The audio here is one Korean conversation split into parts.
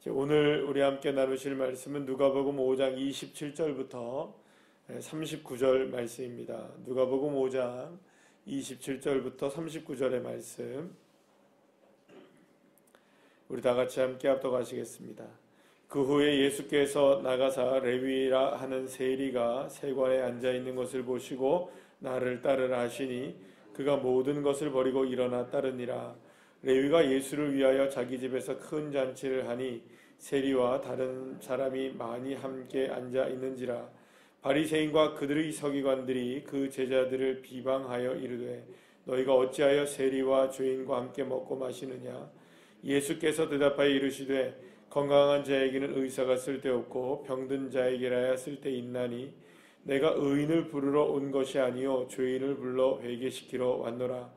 오늘 우리 함께 나누실 말씀은 누가복음 5장 27절부터 39절 말씀입니다. 누가복음 5장 27절부터 39절의 말씀 우리 다 같이 함께 합독하시겠습니다. 그 후에 예수께서 나가사 레위라 하는 세리가 세관에 앉아 있는 것을 보시고 나를 따르라 하시니 그가 모든 것을 버리고 일어나 따르니라. 레위가 예수를 위하여 자기 집에서 큰 잔치를 하니 세리와 다른 사람이 많이 함께 앉아 있는지라. 바리새인과 그들의 서기관들이 그 제자들을 비방하여 이르되 너희가 어찌하여 세리와 죄인과 함께 먹고 마시느냐. 예수께서 대답하여 이르시되 건강한 자에게는 의사가 쓸데없고 병든 자에게라야 쓸데있나니 내가 의인을 부르러 온 것이 아니요 죄인을 불러 회개시키러 왔노라.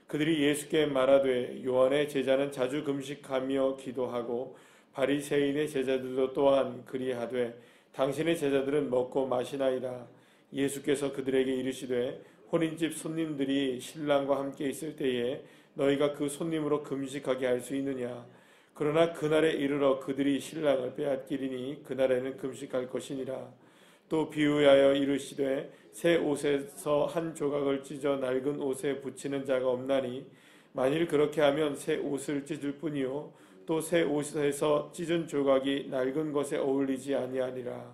그들이 예수께 말하되 요한의 제자는 자주 금식하며 기도하고 바리새인의 제자들도 또한 그리하되 당신의 제자들은 먹고 마시나이다. 예수께서 그들에게 이르시되 혼인집 손님들이 신랑과 함께 있을 때에 너희가 그 손님으로 금식하게 할 수 있느냐. 그러나 그날에 이르러 그들이 신랑을 빼앗기리니 그날에는 금식할 것이니라. 또 비유하여 이르시되 새 옷에서 한 조각을 찢어 낡은 옷에 붙이는 자가 없나니 만일 그렇게 하면 새 옷을 찢을 뿐이요 또 새 옷에서 찢은 조각이 낡은 것에 어울리지 아니하니라.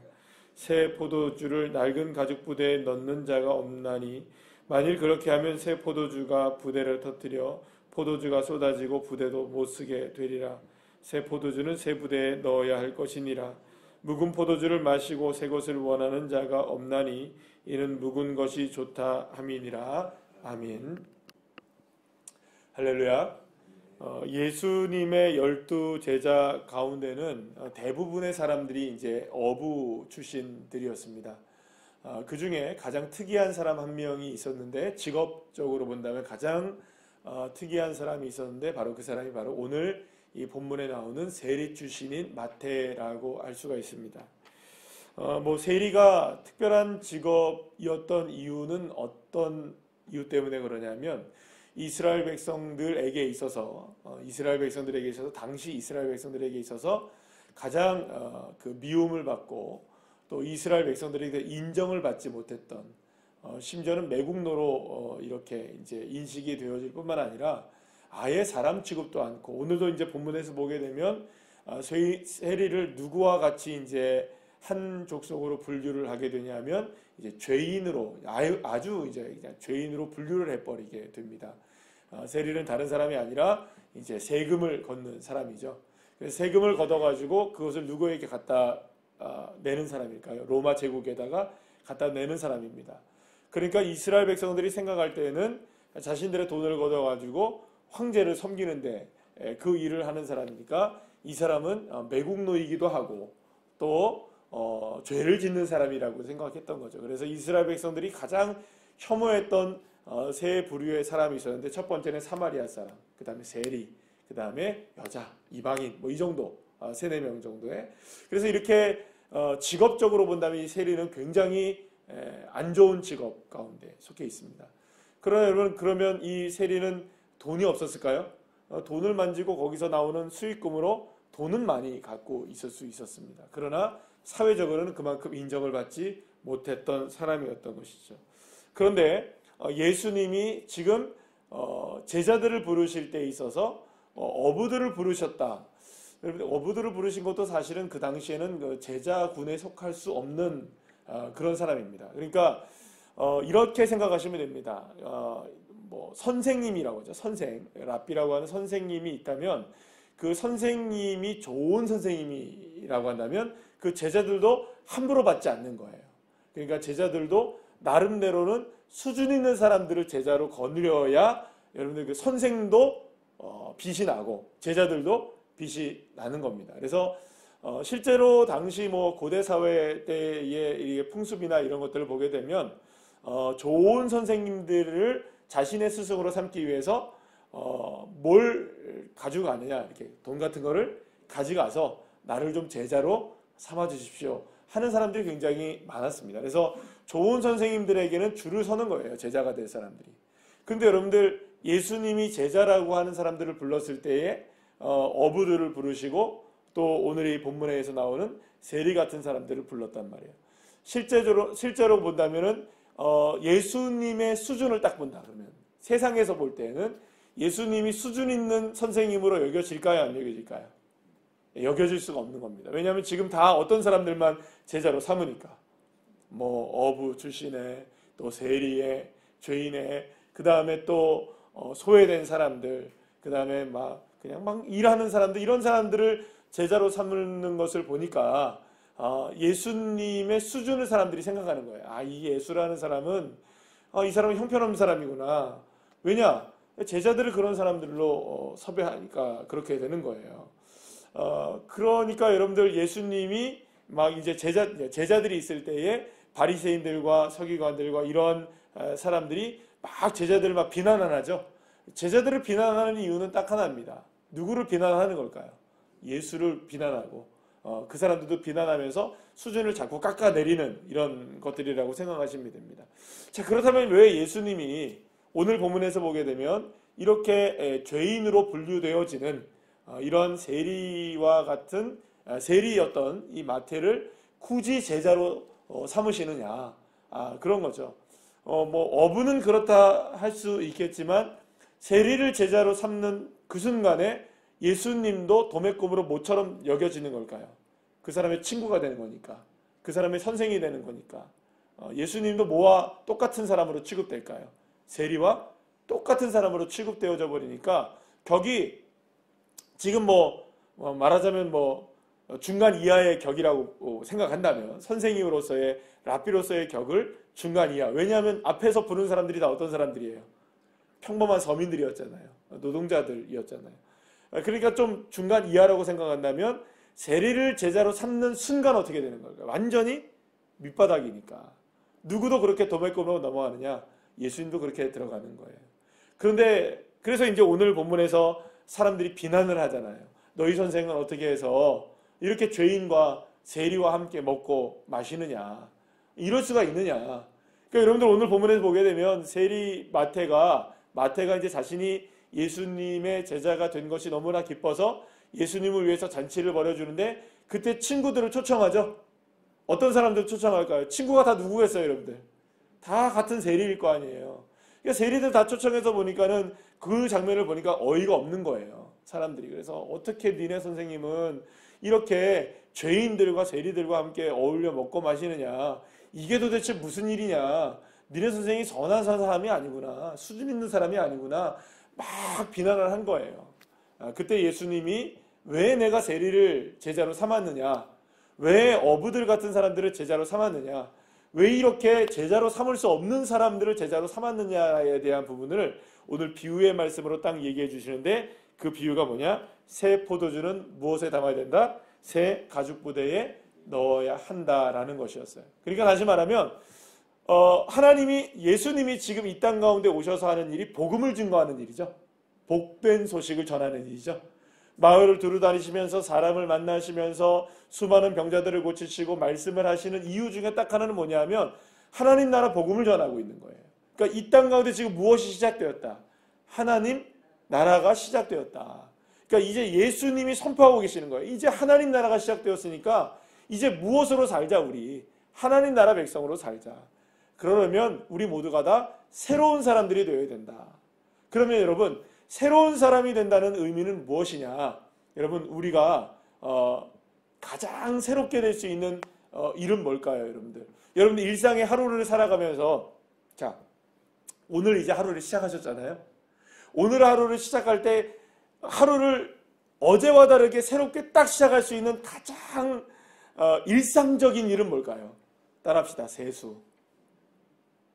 새 포도주를 낡은 가죽 부대에 넣는 자가 없나니 만일 그렇게 하면 새 포도주가 부대를 터뜨려 포도주가 쏟아지고 부대도 못 쓰게 되리라. 새 포도주는 새 부대에 넣어야 할 것이니라. 묵은 포도주를 마시고 새 것을 원하는 자가 없나니 이는 묵은 것이 좋다 함이니라. 아멘. 할렐루야. 예수님의 12 제자 가운데는 대부분의 사람들이 이제 어부 출신들이었습니다. 그 중에 가장 특이한 사람 한 명이 있었는데, 직업적으로 본다면 가장 특이한 사람이 있었는데, 바로 그 사람이 바로 오늘 이 본문에 나오는 세리 출신인 마태라고 알 수가 있습니다. 세리가 특별한 직업이었던 이유는 어떤 이유 때문에 그러냐면, 이스라엘 백성들에게 있어서 당시 이스라엘 백성들에게 있어서 가장 그 미움을 받고 또 이스라엘 백성들에게 인정을 받지 못했던, 심지어는 매국노로 이렇게 이제 인식이 되어질 뿐만 아니라 아예 사람 취급도 않고, 오늘도 이제 본문에서 보게 되면 세리를 누구와 같이 이제 한 족속으로 분류를 하게 되냐면 이제 죄인으로, 아주 이제 그냥 죄인으로 분류를 해버리게 됩니다. 세리는 다른 사람이 아니라 이제 세금을 걷는 사람이죠. 그래서 세금을 걷어가지고 그것을 누구에게 갖다 내는 사람일까요? 로마 제국에다가 갖다 내는 사람입니다. 그러니까 이스라엘 백성들이 생각할 때에는 자신들의 돈을 걷어가지고 황제를 섬기는데 그 일을 하는 사람이니까 이 사람은 매국노이기도 하고 또 죄를 짓는 사람이라고 생각했던 거죠. 그래서 이스라엘 백성들이 가장 혐오했던 세 부류의 사람이 있었는데, 첫 번째는 사마리아 사람, 그 다음에 세리, 그 다음에 여자, 이방인, 이 정도, 3-4명 정도의. 그래서 이렇게 직업적으로 본다면 이 세리는 굉장히 안 좋은 직업 가운데 속해 있습니다. 그러나 여러분, 그러면 이 세리는 돈이 없었을까요? 돈을 만지고 거기서 나오는 수익금으로 돈은 많이 갖고 있을 수 있었습니다. 그러나 사회적으로는 그만큼 인정을 받지 못했던 사람이었던 것이죠. 그런데 예수님이 지금 제자들을 부르실 때 있어서 어부들을 부르셨다. 어부들을 부르신 것도 사실은 그 당시에는 그 제자군에 속할 수 없는 그런 사람입니다. 그러니까 이렇게 생각하시면 됩니다. 선생님이라고 하죠. 선생, 랍비라고 하는 선생님이 있다면 그 선생님이 좋은 선생님이라고 한다면 그 제자들도 함부로 받지 않는 거예요. 그러니까 제자들도 나름대로는 수준 있는 사람들을 제자로 거느려야 여러분들 그 선생도 빛이 나고 제자들도 빛이 나는 겁니다. 그래서 실제로 당시 고대 사회 때의 풍습이나 이런 것들을 보게 되면 좋은 선생님들을 자신의 스승으로 삼기 위해서 뭘 가지고 가느냐, 이렇게 돈 같은 거를 가져가서 나를 좀 제자로 삼아 주십시오 하는 사람들이 굉장히 많았습니다. 그래서 좋은 선생님들에게는 줄을 서는 거예요, 제자가 될 사람들이. 근데 여러분들, 예수님이 제자라고 하는 사람들을 불렀을 때에 어부들을 부르시고 또 오늘 이 본문에서 나오는 세리 같은 사람들을 불렀단 말이에요. 실제로 본다면은 예수님의 수준을 딱 본다 그러면 세상에서 볼 때는 예수님이 수준 있는 선생님으로 여겨질까요? 안 여겨질까요? 여겨질 수가 없는 겁니다. 왜냐하면 지금 다 어떤 사람들만 제자로 삼으니까 뭐 어부 출신의 또 세리의 죄인의 그 다음에 또 소외된 사람들 그 다음에 그냥 막 일하는 사람들 이런 사람들을 제자로 삼는 것을 보니까 예수님의 수준을 사람들이 생각하는 거예요. 이 예수라는 사람은 이 사람은 형편없는 사람이구나. 왜냐? 제자들을 그런 사람들로 섭외하니까 그렇게 되는 거예요. 그러니까 여러분들 예수님이 막 이제 제자들이 있을 때에 바리새인들과 서기관들과 이런 사람들이 막 제자들을 막 비난을 하죠. 제자들을 비난하는 이유는 딱 하나입니다. 누구를 비난하는 걸까요? 예수를 비난하고 그 사람들도 비난하면서 수준을 자꾸 깎아내리는 이런 것들이라고 생각하시면 됩니다. 자, 그렇다면 왜 예수님이 오늘 본문에서 보게 되면 이렇게 죄인으로 분류되어지는 이런 세리와 같은 세리였던 이 마태를 굳이 제자로 삼으시느냐 그런 거죠. 어부는 그렇다 할 수 있겠지만 세리를 제자로 삼는 그 순간에 예수님도 도매금으로 모처럼 여겨지는 걸까요? 그 사람의 친구가 되는 거니까 그 사람의 선생이 되는 거니까 예수님도 뭐와 똑같은 사람으로 취급될까요? 세리와 똑같은 사람으로 취급되어져 버리니까 격이 지금 말하자면 중간 이하의 격이라고 생각한다면 선생님으로서의 랍비로서의 격을 중간 이하. 왜냐하면 앞에서 부른 사람들이 다 어떤 사람들이에요? 평범한 서민들이었잖아요. 노동자들이었잖아요. 그러니까 좀 중간 이하라고 생각한다면 세리를 제자로 삼는 순간 어떻게 되는 걸까요? 완전히 밑바닥이니까. 누구도 그렇게 도매금으로 넘어가느냐? 예수님도 그렇게 들어가는 거예요. 그런데 그래서 이제 오늘 본문에서 사람들이 비난을 하잖아요. 너희 선생은 어떻게 해서 이렇게 죄인과 세리와 함께 먹고 마시느냐? 이럴 수가 있느냐? 그러니까 여러분들 오늘 본문에서 보게 되면 세리 마태가 이제 자신이 예수님의 제자가 된 것이 너무나 기뻐서 예수님을 위해서 잔치를 벌여주는데 그때 친구들을 초청하죠. 어떤 사람들 초청할까요? 친구가 다 누구겠어요, 여러분들? 다 같은 세리일 거 아니에요. 그러니까 세리들 다 초청해서 보니까는 그 장면을 보니까 어이가 없는 거예요. 사람들이. 그래서 어떻게 니네 선생님은 이렇게 죄인들과 세리들과 함께 어울려 먹고 마시느냐. 이게 도대체 무슨 일이냐. 니네 선생님이 선한 사람이 아니구나. 수준 있는 사람이 아니구나. 막 비난을 한 거예요. 그때 예수님이 왜 내가 세리를 제자로 삼았느냐. 왜 어부들 같은 사람들을 제자로 삼았느냐. 왜 이렇게 제자로 삼을 수 없는 사람들을 제자로 삼았느냐에 대한 부분을 오늘 비유의 말씀으로 딱 얘기해 주시는데 그 비유가 뭐냐? 새 포도주는 무엇에 담아야 된다? 새 가죽 부대에 넣어야 한다라는 것이었어요. 그러니까 다시 말하면 예수님이 지금 이 땅 가운데 오셔서 하는 일이 복음을 증거하는 일이죠. 복된 소식을 전하는 일이죠. 마을을 두루다니시면서 사람을 만나시면서 수많은 병자들을 고치시고 말씀을 하시는 이유 중에 딱 하나는 뭐냐면 하나님 나라 복음을 전하고 있는 거예요. 그러니까 이 땅 가운데 지금 무엇이 시작되었다? 하나님 나라가 시작되었다. 그러니까 이제 예수님이 선포하고 계시는 거예요. 이제 하나님 나라가 시작되었으니까 이제 무엇으로 살자 우리? 하나님 나라 백성으로 살자. 그러려면 우리 모두가 다 새로운 사람들이 되어야 된다. 그러면 여러분 새로운 사람이 된다는 의미는 무엇이냐? 여러분 우리가 가장 새롭게 될 수 있는 일은 뭘까요, 여러분들? 여러분들 일상의 하루를 살아가면서 자 오늘 이제 하루를 시작하셨잖아요. 오늘 하루를 시작할 때 하루를 어제와 다르게 새롭게 딱 시작할 수 있는 가장 일상적인 일은 뭘까요? 따라합시다. 세수.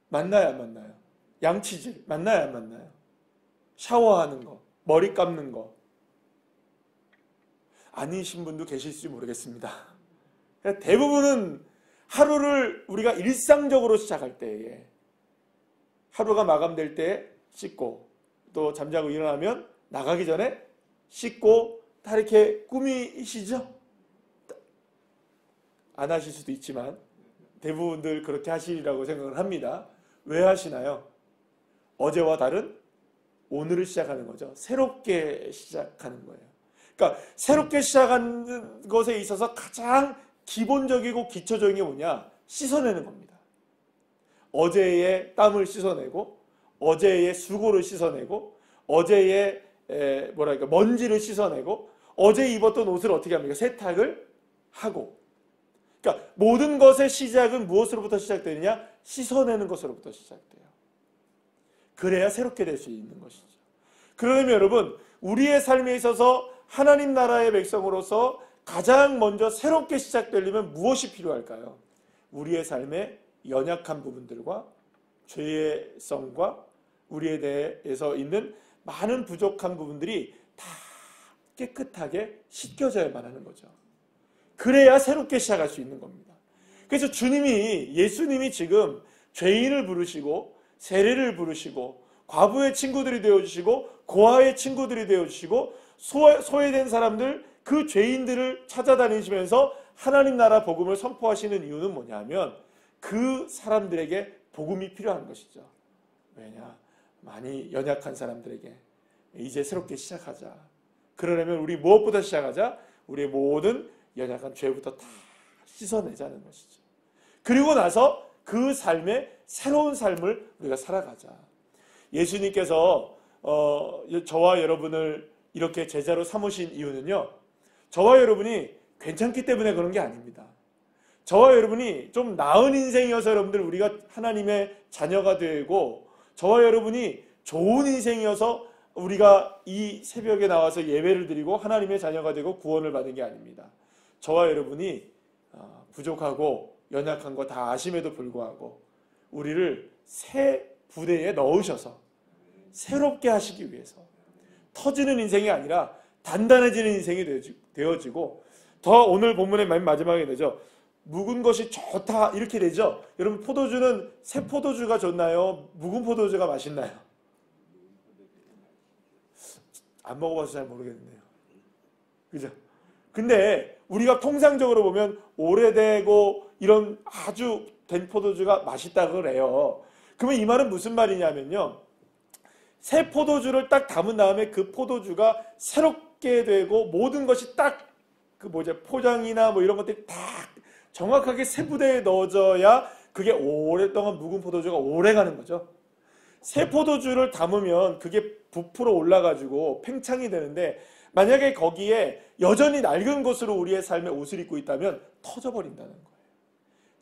맞나요, 안 맞나요? 양치질. 맞나요, 안 맞나요? 샤워하는 거. 머리 감는 거. 아니신 분도 계실지 모르겠습니다. 대부분은 하루를 우리가 일상적으로 시작할 때에 하루가 마감될 때 씻고 또 잠자고 일어나면 나가기 전에 씻고 다 이렇게 꾸미시죠? 안 하실 수도 있지만 대부분들 그렇게 하시리라고 생각을 합니다. 왜 하시나요? 어제와 다른 오늘을 시작하는 거죠. 새롭게 시작하는 거예요. 그러니까 새롭게 시작하는 것에 있어서 가장 기본적이고 기초적인 게 뭐냐? 씻어내는 겁니다. 어제의 땀을 씻어내고, 어제의 수고를 씻어내고, 어제의 먼지를 씻어내고, 어제 입었던 옷을 어떻게 합니까? 세탁을 하고. 그러니까 모든 것의 시작은 무엇으로부터 시작되느냐? 씻어내는 것으로부터 시작돼요. 그래야 새롭게 될 수 있는 것이죠. 그러면 여러분, 우리의 삶에 있어서 하나님 나라의 백성으로서 가장 먼저 새롭게 시작되려면 무엇이 필요할까요? 우리의 삶의 연약한 부분들과 죄성과 우리에 대해서 있는 많은 부족한 부분들이 다 깨끗하게 씻겨져야만 하는 거죠. 그래야 새롭게 시작할 수 있는 겁니다. 그래서 예수님이 지금 죄인을 부르시고 세리를 부르시고 과부의 친구들이 되어주시고 고아의 친구들이 되어주시고 소외된 사람들, 그 죄인들을 찾아다니시면서 하나님 나라 복음을 선포하시는 이유는 뭐냐면 그 사람들에게 복음이 필요한 것이죠. 왜냐? 많이 연약한 사람들에게 이제 새롭게 시작하자. 그러려면 우리 무엇보다 시작하자? 우리의 모든 연약한 죄부터 다 씻어내자는 것이죠. 그리고 나서 그 삶의 새로운 삶을 우리가 살아가자. 예수님께서 저와 여러분을 이렇게 제자로 삼으신 이유는요, 저와 여러분이 괜찮기 때문에 그런 게 아닙니다. 저와 여러분이 좀 나은 인생이어서 여러분들 우리가 하나님의 자녀가 되고, 저와 여러분이 좋은 인생이어서 우리가 이 새벽에 나와서 예배를 드리고 하나님의 자녀가 되고 구원을 받은 게 아닙니다. 저와 여러분이 부족하고 연약한 거 다 아심에도 불구하고 우리를 새 부대에 넣으셔서 새롭게 하시기 위해서 터지는 인생이 아니라 단단해지는 인생이 되어지고, 더 오늘 본문의 맨 마지막에 되죠. 묵은 것이 좋다 이렇게 되죠. 여러분, 포도주는 새 포도주가 좋나요? 묵은 포도주가 맛있나요? 안 먹어봐서 잘 모르겠네요. 그죠? 근데 우리가 통상적으로 보면 오래되고 이런 아주 된 포도주가 맛있다 그래요. 그러면 이 말은 무슨 말이냐면요, 새 포도주를 딱 담은 다음에 그 포도주가 새롭게 되고 모든 것이 딱 포장이나 뭐 이런 것들이 딱 정확하게 새 부대에 넣어져야 그게 오랫동안 묵은 포도주가 오래 가는 거죠. 새 포도주를 담으면 그게 부풀어 올라가지고 팽창이 되는데, 만약에 거기에 여전히 낡은 것으로 우리의 삶의 옷을 입고 있다면 터져버린다는 거예요.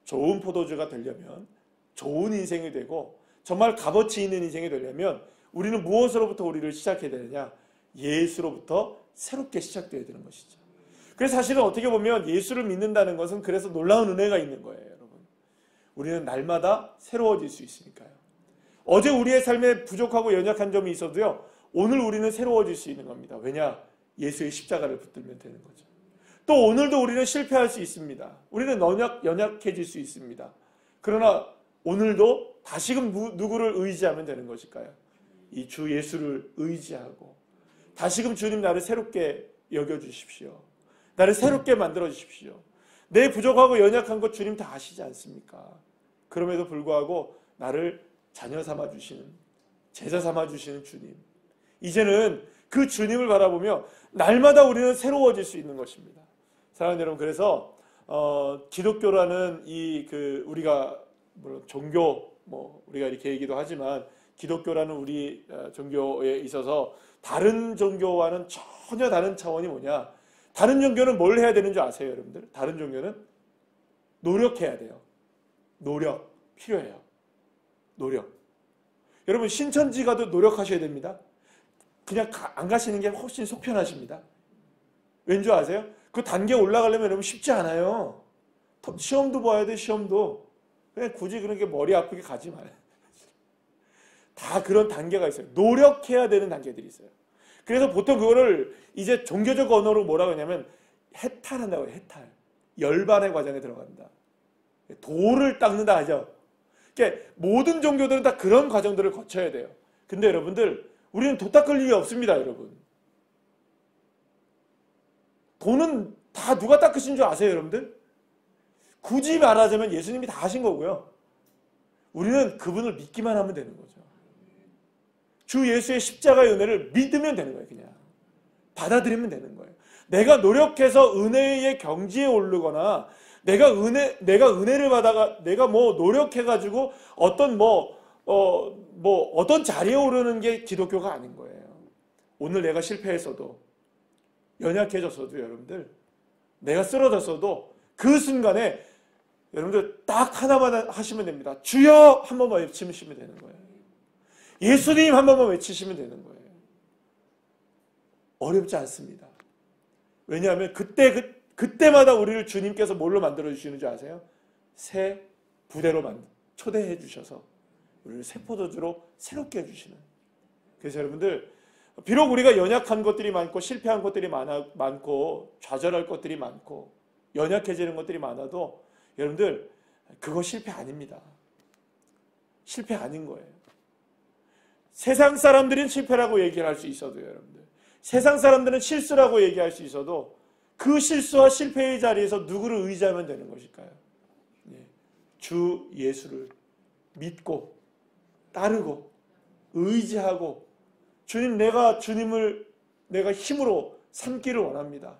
좋은 포도주가 되려면, 좋은 인생이 되고 정말 값어치 있는 인생이 되려면 우리는 무엇으로부터 우리를 시작해야 되느냐? 예수로부터 새롭게 시작되어야 되는 것이죠. 그래서 사실은 어떻게 보면 예수를 믿는다는 것은 그래서 놀라운 은혜가 있는 거예요, 여러분. 우리는 날마다 새로워질 수 있으니까요. 어제 우리의 삶에 부족하고 연약한 점이 있어도요, 오늘 우리는 새로워질 수 있는 겁니다. 왜냐? 예수의 십자가를 붙들면 되는 거죠. 또 오늘도 우리는 실패할 수 있습니다. 우리는 연약해질 수 있습니다. 그러나 오늘도 다시금 누구를 의지하면 되는 것일까요? 이 주 예수를 의지하고 다시금 주님 나를 새롭게 여겨주십시오. 나를 새롭게 만들어주십시오. 내 부족하고 연약한 것 주님 다 아시지 않습니까? 그럼에도 불구하고 나를 자녀 삼아주시는, 제자 삼아주시는 주님. 이제는 그 주님을 바라보며 날마다 우리는 새로워질 수 있는 것입니다. 사랑하는 여러분, 그래서 기독교라는 우리가 물론 종교, 우리가 이렇게 얘기도 하지만 기독교라는 우리 종교에 있어서 다른 종교와는 전혀 다른 차원이 뭐냐? 다른 종교는 뭘 해야 되는 줄 아세요, 여러분들? 다른 종교는 노력해야 돼요. 노력 필요해요. 노력. 여러분, 신천지 가도 노력하셔야 됩니다. 그냥 안 가시는 게 훨씬 속 편하십니다. 왠지 아세요? 그 단계 올라가려면 여러분 쉽지 않아요. 시험도 봐야 돼, 시험도. 그냥 굳이 그런 게 머리 아프게 가지 말아요. 다 그런 단계가 있어요. 노력해야 되는 단계들이 있어요. 그래서 보통 그거를 이제 종교적 언어로 뭐라고 하냐면 해탈한다고 해요. 해탈. 열반의 과정에 들어간다. 돌을 닦는다 하죠. 그러니까 모든 종교들은 다 그런 과정들을 거쳐야 돼요. 근데 여러분들, 우리는 도 닦을 일이 없습니다, 여러분. 도는 다 누가 닦으신 줄 아세요, 여러분들? 굳이 말하자면 예수님이 다 하신 거고요. 우리는 그분을 믿기만 하면 되는 거죠. 주 예수의 십자가의 은혜를 믿으면 되는 거예요, 그냥. 받아들이면 되는 거예요. 내가 노력해서 은혜의 경지에 오르거나 내가 은혜를 받아가 내가 뭐 노력해가지고 어떤 어떤 자리에 오르는 게 기독교가 아닌 거예요. 오늘 내가 실패했어도 연약해졌어도 여러분들 내가 쓰러졌어도 그 순간에 여러분들 딱 하나만 하시면 됩니다. 주여 한 번만 외치시면 되는 거예요. 예수님 한 번만 외치시면 되는 거예요. 어렵지 않습니다. 왜냐하면 그때마다 우리를 주님께서 뭘로 만들어 주시는 줄 아세요? 새 부대로 초대해 주셔서 우리를 새 포도주로 새롭게 해주시는. 그래서 여러분들 비록 우리가 연약한 것들이 많고 실패한 것들이 많고 좌절할 것들이 많고 연약해지는 것들이 많아도 여러분들 그거 실패 아닙니다. 실패 아닌 거예요. 세상 사람들은 실패라고 얘기할 수 있어도 여러분들 세상 사람들은 실수라고 얘기할 수 있어도 그 실수와 실패의 자리에서 누구를 의지하면 되는 것일까요? 주 예수를 믿고 따르고 의지하고 주님을 내가 힘으로 삼기를 원합니다.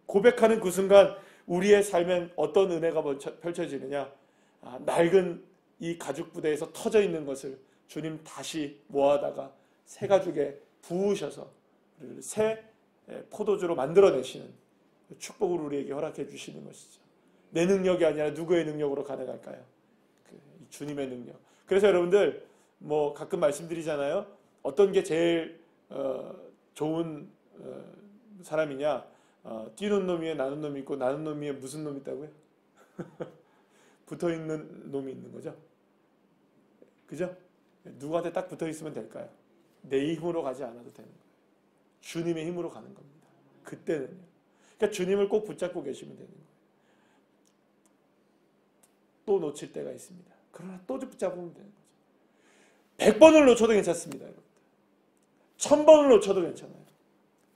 고백하는 그 순간 우리의 삶엔 어떤 은혜가 펼쳐지느냐? 낡은 이 가죽 부대에서 터져 있는 것을 주님 다시 모아다가 새 가죽에 부으셔서 우리를 새 포도주로 만들어내시는 축복을 우리에게 허락해 주시는 것이죠. 내 능력이 아니라 누구의 능력으로 가능할까요? 주님의 능력. 그래서 여러분들 가끔 말씀드리잖아요. 어떤 게 제일 좋은 사람이냐? 뛰는 놈 위에 나는 놈이 있고 나는 놈 위에 무슨 놈이 있다고요? 붙어있는 놈이 있는 거죠. 그죠? 누구한테 딱 붙어있으면 될까요? 내 힘으로 가지 않아도 되는 거예요. 주님의 힘으로 가는 겁니다. 그때는요. 그러니까 주님을 꼭 붙잡고 계시면 되는 거예요. 또 놓칠 때가 있습니다. 그러나 또 붙잡으면 되는 거죠. 100번을 놓쳐도 괜찮습니다. 여러분들. 1000번을 놓쳐도 괜찮아요.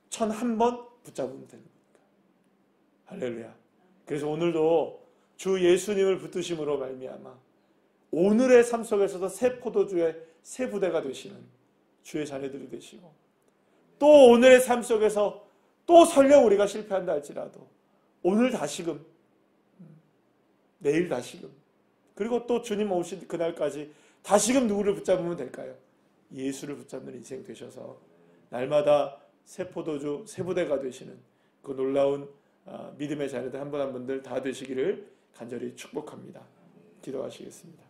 1001번 붙잡으면 되는 겁니다. 할렐루야. 그래서 오늘도 주 예수님을 붙드심으로 말미암아 오늘의 삶 속에서도 새 포도주의 새 부대가 되시는 주의 자녀들이 되시고 또 오늘의 삶 속에서 또 설령 우리가 실패한다 할지라도 오늘 다시금 내일 다시금 그리고 또 주님 오신 그날까지 다시금 누구를 붙잡으면 될까요? 예수를 붙잡는 인생 되셔서 날마다 새 포도주 새 부대가 되시는 그 놀라운 믿음의 자녀들 한 분 한 분들 다 되시기를 간절히 축복합니다. 기도하시겠습니다.